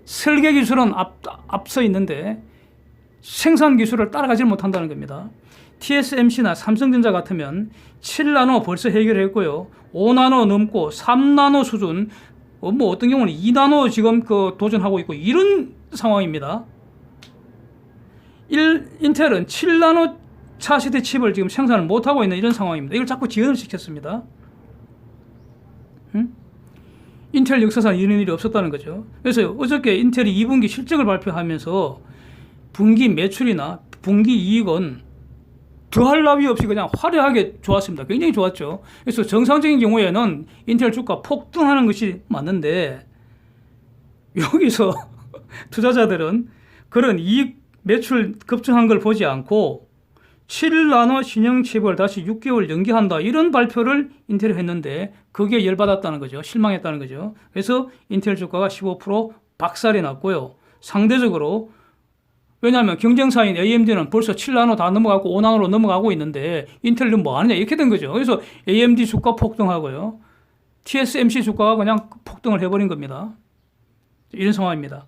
설계 기술은 앞서 있는데 생산 기술을 따라가지를 못한다는 겁니다. TSMC나 삼성전자 같으면 7나노 벌써 해결했고요. 5나노 넘고 3나노 수준, 뭐 어떤 경우는 2나노 지금 그 도전하고 있고 이런 상황입니다. 인텔은 7나노 차세대 칩을 지금 생산을 못하고 있는 이런 상황입니다. 이걸 자꾸 지연을 시켰습니다. 인텔 역사상 이런 일이 없었다는 거죠. 그래서 어저께 인텔이 2분기 실적을 발표하면서 분기 매출이나 분기 이익은 더할 나위 없이 그냥 화려하게 좋았습니다. 굉장히 좋았죠. 그래서 정상적인 경우에는 인텔 주가 폭등하는 것이 맞는데 여기서 투자자들은 그런 이익 매출 급증한 걸 보지 않고 7나노 신형 칩을 다시 6개월 연기한다 이런 발표를 인텔이 했는데 그게 열받았다는 거죠. 실망했다는 거죠. 그래서 인텔 주가가 15% 박살이 났고요. 상대적으로 왜냐하면 경쟁사인 AMD는 벌써 7나노 다 넘어가고 5나노로 넘어가고 있는데 인텔은 뭐 하느냐 이렇게 된 거죠. 그래서 AMD 주가 폭등하고요. TSMC 주가가 그냥 폭등을 해버린 겁니다. 이런 상황입니다.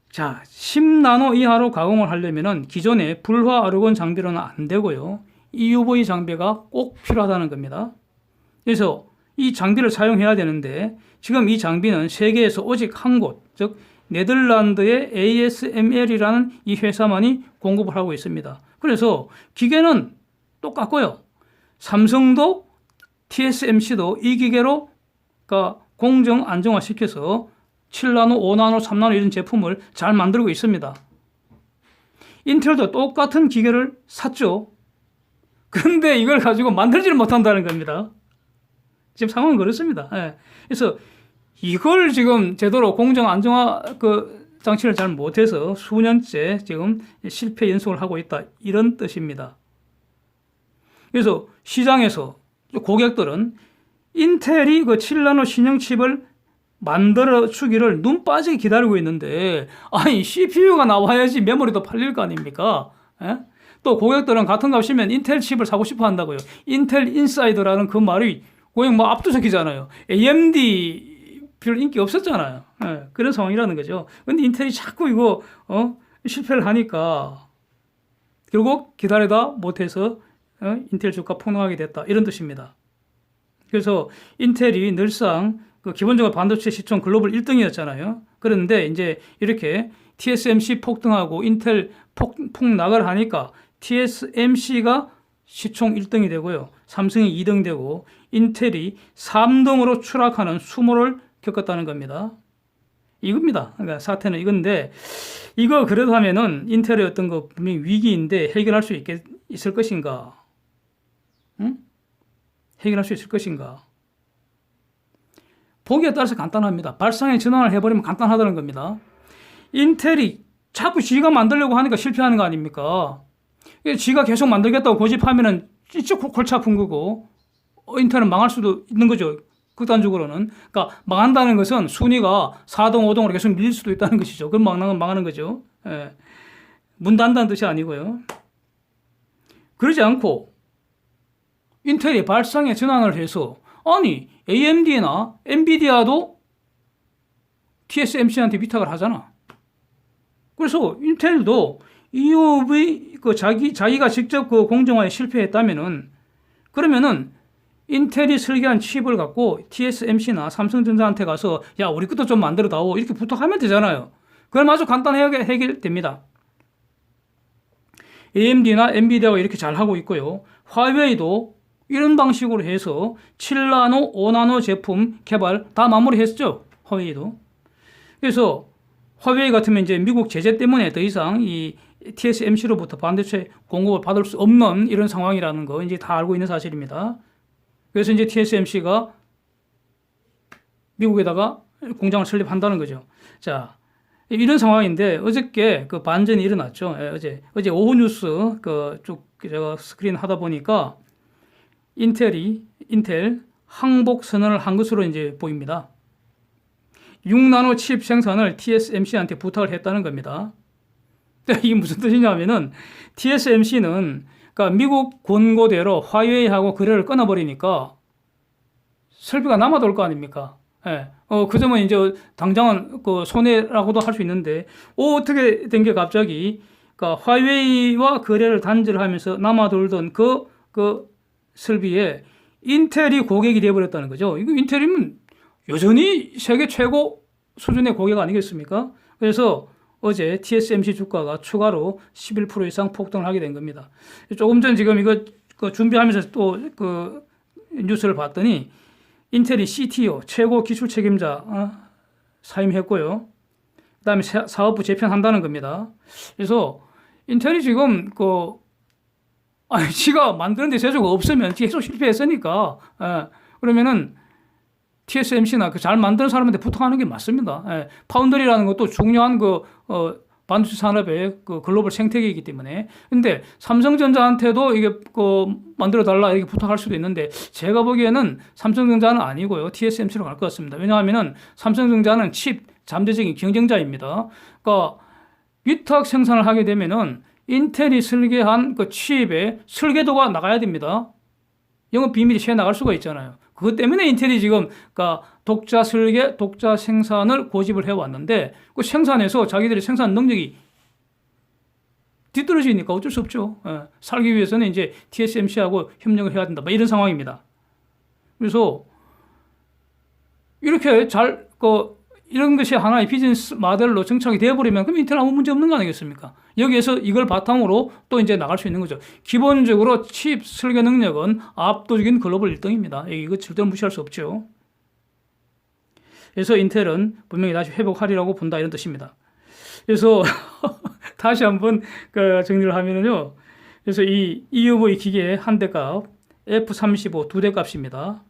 자, 10나노 이하로 가공을 하려면 기존의 불화 아르곤 장비로는 안 되고요. EUV 장비가 꼭 필요하다는 겁니다. 그래서 이 장비를 사용해야 되는데 지금 이 장비는 세계에서 오직 한 곳, 즉 네덜란드의 ASML이라는 이 회사만이 공급을 하고 있습니다. 그래서 기계는 똑같고요. 삼성도 TSMC도 이 기계로 그러니까 공정 안정화 시켜서 7나노, 5나노, 3나노 이런 제품을 잘 만들고 있습니다. 인텔도 똑같은 기계를 샀죠. 그런데 이걸 가지고 만들지를 못한다는 겁니다. 지금 상황은 그렇습니다. 그래서 이걸 지금 제대로 공정 안정화 그 장치를 잘 못해서 수년째 지금 실패 연속을 하고 있다. 이런 뜻입니다. 그래서 시장에서 고객들은 인텔이 그 7나노 신형 칩을 만들어 주기를 눈 빠지게 기다리고 있는데 아니 CPU가 나와야지 메모리도 팔릴 거 아닙니까? 또 고객들은 같은 값이면 인텔 칩을 사고 싶어 한다고요. 인텔 인사이더라는 그 말이 고객 뭐 압도적이잖아요. AMD 별 인기 없었잖아요. 그런 상황이라는 거죠. 근데 인텔이 자꾸 이거 실패를 하니까 결국 기다리다 못해서 인텔 주가 폭락하게 됐다. 이런 뜻입니다. 그래서 인텔이 늘상 그 기본적으로 반도체 시총 글로벌 1등이었잖아요. 그런데 이제 이렇게 TSMC 폭등하고 인텔 폭락을 하니까 TSMC가 시총 1등이 되고요. 삼성이 2등 되고 인텔이 3등으로 추락하는 수모를 겪었다는 겁니다. 이겁니다. 그러니까 사태는 이건데 이거 그래도 하면은 인텔의 어떤 거 분명히 위기인데 해결할 수 있을 것인가? 해결할 수 있을 것인가? 보기에 따라서 간단합니다. 발상의 전환을 해버리면 간단하다는 겁니다. 인텔이 자꾸 지가 만들려고 하니까 실패하는 거 아닙니까? 지가 계속 만들겠다고 고집하면은 진짜 골치 아픈 거고, 인텔은 망할 수도 있는 거죠. 극단적으로는. 그러니까 망한다는 것은 순위가 4등, 5등으로 계속 밀릴 수도 있다는 것이죠. 그럼 망하는 거죠. 예. 문 닫는다는 뜻이 아니고요. 그러지 않고 인텔이 발상의 전환을 해서, 아니 AMD나 엔비디아도 TSMC한테 위탁을 하잖아. 그래서 인텔도 EUV 자기가 직접 그 공정화에 실패했다면은, 그러면은 인텔이 설계한 칩을 갖고 TSMC나 삼성전자한테 가서 야 우리 것도 좀 만들어 다오 이렇게 부탁하면 되잖아요. 그럼 아주 간단하게 해결됩니다. AMD나 엔비디아가 이렇게 잘 하고 있고요. 화웨이도 이런 방식으로 해서 7나노, 5나노 제품 개발 다 마무리했죠. 화웨이도. 그래서 화웨이 같으면 이제 미국 제재 때문에 더 이상 이 TSMC로부터 반도체 공급을 받을 수 없는 이런 상황이라는 거 이제 다 알고 있는 사실입니다. 그래서 이제 TSMC가 미국에다가 공장을 설립한다는 거죠. 자, 이런 상황인데 어저께 그 반전이 일어났죠. 어제 오후 뉴스 쭉 제가 스크린 하다 보니까 인텔 항복 선언을 한 것으로 이제 보입니다. 6나노 칩 생산을 TSMC한테 부탁을 했다는 겁니다. 이게 무슨 뜻이냐면은 TSMC는 그러니까 미국 권고대로 화웨이하고 거래를 끊어버리니까 설비가 남아돌 거 아닙니까? 예. 그 점은 이제 당장은 그 손해라고도 할 수 있는데, 어떻게 된 게 갑자기, 그러니까 화웨이와 거래를 단절을 하면서 남아돌던 그 설비에 인텔이 고객이 되어버렸다는 거죠. 이거 인텔이면 여전히 세계 최고 수준의 고객 아니겠습니까? 그래서 어제 TSMC 주가가 추가로 11% 이상 폭등을 하게 된 겁니다. 조금 전 지금 이거 준비하면서 또 그 뉴스를 봤더니 인텔이 CTO 최고 기술 책임자 사임했고요. 그다음에 사업부 재편한다는 겁니다. 그래서 인텔이 지금 지가 만드는데 재주가 없으면 계속 실패했으니까 그러면은 TSMC나 그 잘 만드는 사람한테 부탁하는 게 맞습니다. 파운드리라는 것도 중요한 반도체 산업의 그 글로벌 생태계이기 때문에. 근데 삼성전자한테도 이게 만들어 달라 이렇게 부탁할 수도 있는데, 제가 보기에는 삼성전자는 아니고요. TSMC로 갈 것 같습니다. 왜냐하면은 삼성전자는 칩 잠재적인 경쟁자입니다. 그러니까 위탁 생산을 하게 되면은 인텔이 설계한 그 칩의 설계도가 나가야 됩니다. 영업 비밀이 새어 나갈 수가 있잖아요. 그것 때문에 인텔이 지금 그러니까 독자 설계, 독자 생산을 고집을 해왔는데, 그 생산에서 자기들의 생산 능력이 뒤떨어지니까 어쩔 수 없죠. 살기 위해서는 이제 TSMC하고 협력을 해야 된다. 이런 상황입니다. 그래서 이렇게 이런 것이 하나의 비즈니스 모델로 정착이 되어버리면 그럼 인텔 아무 문제 없는 거 아니겠습니까? 여기에서 이걸 바탕으로 또 이제 나갈 수 있는 거죠. 기본적으로 칩 설계 능력은 압도적인 글로벌 1등입니다. 이거 절대로 무시할 수 없죠. 그래서 인텔은 분명히 다시 회복하리라고 본다 이런 뜻입니다. 그래서 다시 한번 정리를 하면요. 그래서 이 EUV 기계 한 대 값 F35 두 대 값입니다.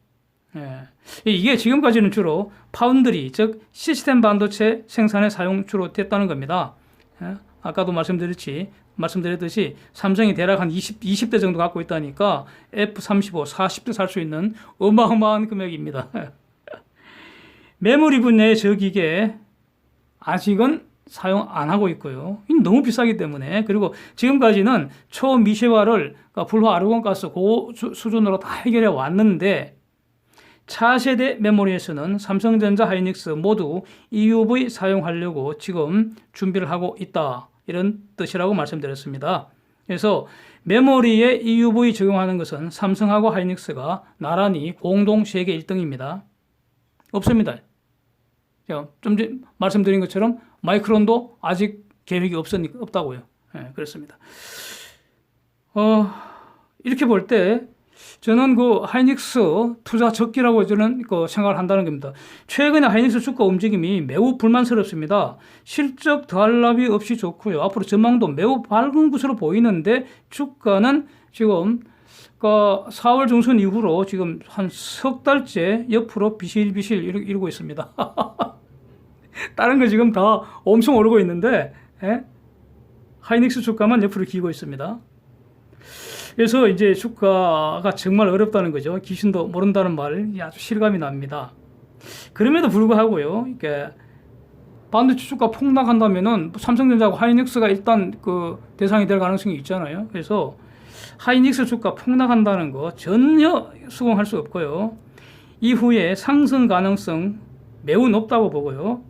이게 지금까지는 주로 파운드리, 즉 시스템 반도체 생산에 사용 주로 됐다는 겁니다. 아까도 말씀드렸듯이 삼성이 대략 한 20대 정도 갖고 있다니까 F35, 40대 살 수 있는 어마어마한 금액입니다. 메모리 분야의 저 기계 아직은 사용 안 하고 있고요. 너무 비싸기 때문에. 그리고 지금까지는 초미세화를 그러니까 불화 아르곤가스 그 수준으로 다 해결해 왔는데, 차세대 메모리에서는 삼성전자, 하이닉스 모두 EUV 사용하려고 지금 준비를 하고 있다. 이런 뜻이라고 말씀드렸습니다. 그래서 메모리에 EUV 적용하는 것은 삼성하고 하이닉스가 나란히 공동 세계 1등입니다. 없습니다. 좀 전에 말씀드린 것처럼 마이크론도 아직 계획이 없다고요. 그렇습니다. 이렇게 볼 때 저는 하이닉스 투자 적기라고 저는 생각을 한다는 겁니다. 최근에 하이닉스 주가 움직임이 매우 불만스럽습니다. 실적 더할 나위 없이 좋고요. 앞으로 전망도 매우 밝은 것으로 보이는데 주가는 지금 4월 중순 이후로 지금 한 석 달째 옆으로 비실비실 이러고 있습니다. 다른 거 지금 다 엄청 오르고 있는데 하이닉스 주가만 옆으로 기고 있습니다. 그래서 이제 주가가 정말 어렵다는 거죠. 귀신도 모른다는 말이 아주 실감이 납니다. 그럼에도 불구하고요, 이게 반도체 주가 폭락한다면은 삼성전자하고 하이닉스가 일단 그 대상이 될 가능성이 있잖아요. 그래서 하이닉스 주가 폭락한다는 거 전혀 수긍할 수 없고요. 이후에 상승 가능성 매우 높다고 보고요.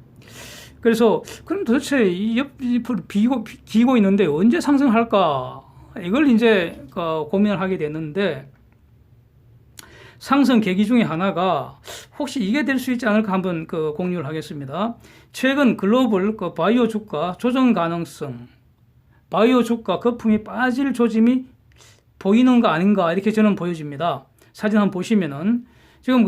그래서 그럼 도대체 이 옆을 기고 있는데 언제 상승할까? 이걸 이제 고민을 하게 됐는데, 상승 계기 중에 하나가 혹시 이게 될 수 있지 않을까 한번 공유를 하겠습니다. 최근 글로벌 바이오 주가 조정 가능성, 바이오 주가 거품이 빠질 조짐이 보이는 거 아닌가, 이렇게 저는 보여집니다. 사진 한번 보시면은 지금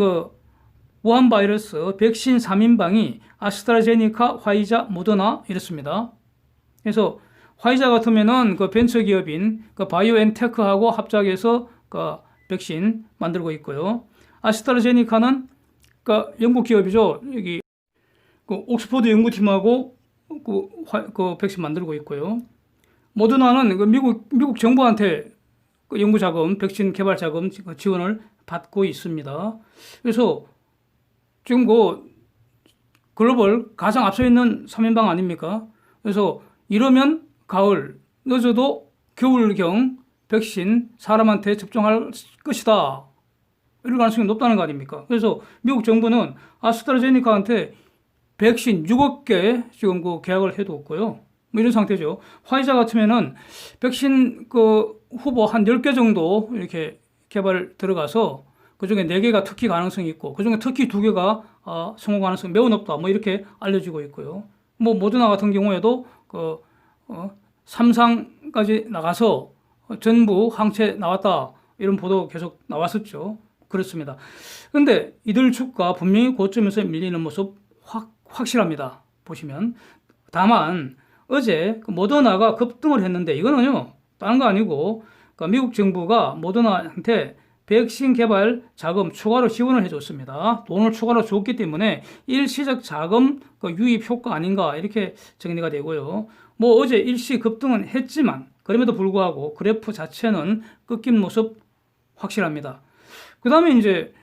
우한 바이러스 백신 3인방이 아스트라제니카, 화이자, 모더나 이렇습니다. 그래서 화이자 같으면은 벤처 기업인 바이오엔테크하고 합작해서 백신 만들고 있고요. 아스트라제니카는 영국 기업이죠. 여기 옥스퍼드 연구팀하고 백신 만들고 있고요. 모더나는 미국 정부한테 연구 자금, 백신 개발 자금 지원을 받고 있습니다. 그래서 지금 글로벌 가장 앞서 있는 3인방 아닙니까? 그래서 이러면 가을, 늦어도 겨울경 백신 사람한테 접종할 것이다, 이럴 가능성이 높다는 거 아닙니까? 그래서 미국 정부는 아스트라제니카한테 백신 6억 개 지금 계약을 해두었고요. 뭐 이런 상태죠. 화이자 같으면은 백신 후보 한 10개 정도 이렇게 개발 들어가서 그중에 4개가 특히 가능성이 있고 그중에 특히 2개가 성공 가능성이 매우 높다, 뭐 이렇게 알려지고 있고요. 뭐 모더나 같은 경우에도 3상까지 나가서 전부 항체 나왔다, 이런 보도 계속 나왔었죠. 그렇습니다. 근데 이들 주가 분명히 고점에서 밀리는 모습 확실합니다. 보시면. 다만 어제 모더나가 급등을 했는데 이거는요, 다른 거 아니고 미국 정부가 모더나한테 백신 개발 자금 추가로 지원을 해줬습니다. 돈을 추가로 줬기 때문에 일시적 자금 유입 효과 아닌가, 이렇게 정리가 되고요. 뭐 어제 일시 급등은 했지만 그럼에도 불구하고 그래프 자체는 꺾인 모습 확실합니다. 그 다음에 이제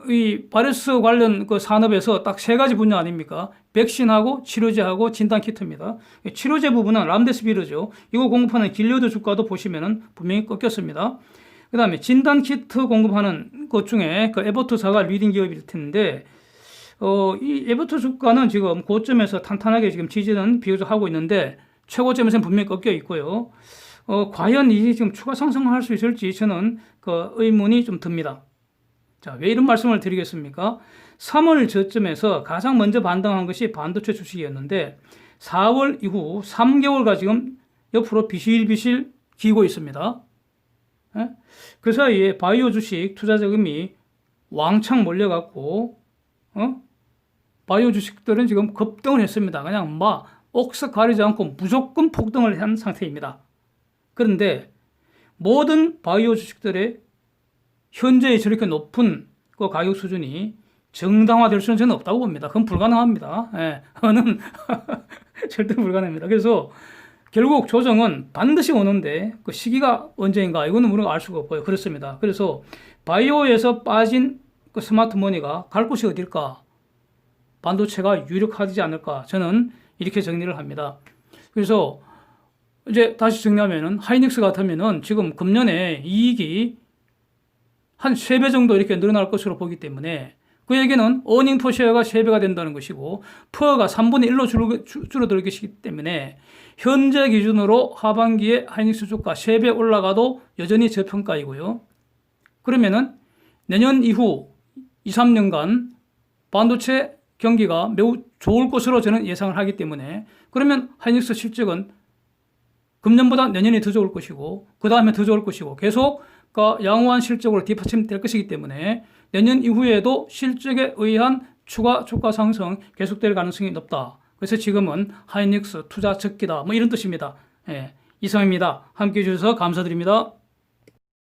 이 바이러스 관련 산업에서 딱 3가지 분야 아닙니까? 백신하고 치료제하고 진단키트입니다. 치료제 부분은 람데스비르죠. 이거 공급하는 길리어드 주가도 보시면은 분명히 꺾였습니다. 그 다음에 진단키트 공급하는 것 중에 에버트사가 리딩 기업일 텐데, 이 에버트 주가는 지금 고점에서 탄탄하게 지금 지지는 비교적 하고 있는데 최고점에서는 분명히 꺾여 있고요. 과연 이게 지금 추가 상승할 수 있을지 저는 의문이 좀 듭니다. 자, 왜 이런 말씀을 드리겠습니까? 3월 저점에서 가장 먼저 반등한 것이 반도체 주식이었는데 4월 이후 3개월가 지금 옆으로 비실비실 기고 있습니다. 그 사이에 바이오 주식 투자 자금이 왕창 몰려갖고 바이오 주식들은 지금 급등을 했습니다. 그냥 막 옥석 가리지 않고 무조건 폭등을 한 상태입니다. 그런데 모든 바이오 주식들의 현재 저렇게 높은 가격 수준이 정당화될 수는 저는 없다고 봅니다. 그건 불가능합니다. 그거는 절대 불가능합니다. 그래서 결국 조정은 반드시 오는데 그 시기가 언제인가, 이거는 우리가 알 수가 없고요. 그렇습니다. 그래서 바이오에서 빠진 스마트머니가 갈 곳이 어딜까? 반도체가 유력하지 않을까? 저는 이렇게 정리를 합니다. 그래서 이제 다시 정리하면은 하이닉스 같으면은 지금 금년에 이익이 한 3배 정도 이렇게 늘어날 것으로 보기 때문에 그 얘기는 어닝 퍼시어가 3배가 된다는 것이고 퍼가 3분의 1로 줄어들 것이기 때문에 현재 기준으로 하반기에 하이닉스 주가 3배 올라가도 여전히 저평가이고요. 그러면은 내년 이후 2, 3년간 반도체 경기가 매우 좋을 것으로 저는 예상을 하기 때문에, 그러면 하이닉스 실적은 금년보다 내년이 더 좋을 것이고 그 다음에 더 좋을 것이고 계속 양호한 실적으로 뒷받침될 것이기 때문에 내년 이후에도 실적에 의한 추가 주가 상승 계속될 가능성이 높다. 그래서 지금은 하이닉스 투자 적기다, 뭐 이런 뜻입니다. 이상입니다. 함께해 주셔서 감사드립니다.